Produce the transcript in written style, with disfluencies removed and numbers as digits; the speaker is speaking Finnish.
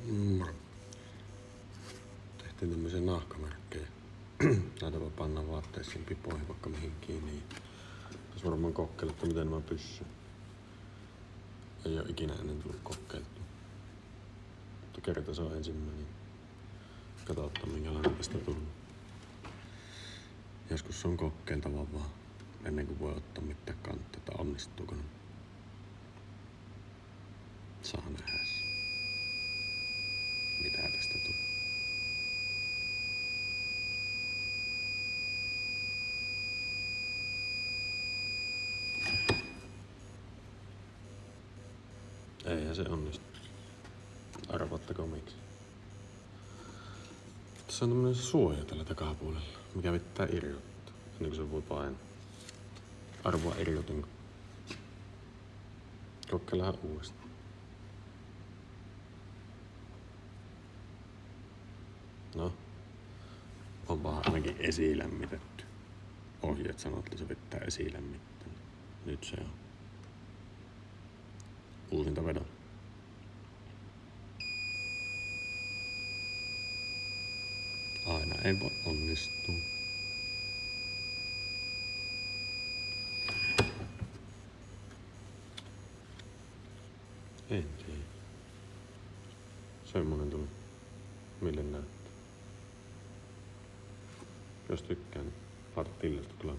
Moro. Tehtiin tämmöisiä nahkamerkkejä. Näitä voi panna vaatteisiin, pipoihin, vaikka mihin kiinni. Tässä varmaan kokeilla, että miten nämä pysyy. Ei oo ikinä ennen tullut kokeiltua. Mutta kerta se on ensimmäinen. Katsotaan minkälainen tästä tullut. Joskus se on kokeiltava vaan ennen kuin voi ottaa mitään kantaa, että onnistuuko ne. Saa nähdä, mitä tästä tulee. Eihän se onnistu. Arvattako miksi? Tässä on tämmönen suoja tällä takapuolella, mikä pitää irrottaa, ennen kuin se voi painaa. Arvoa irrotinko. Kokeillaan uudestaan. No, onpahan ainakin esilämmitetty. Ohjeet sanoo, että se pitää esilämmittää. Nyt se on. Uusinta vedon. Aina ei voi onnistua. En tiedä. Semmonen tuli. Mille näyttää? Jos tykkään, niin laita tilasta tulee.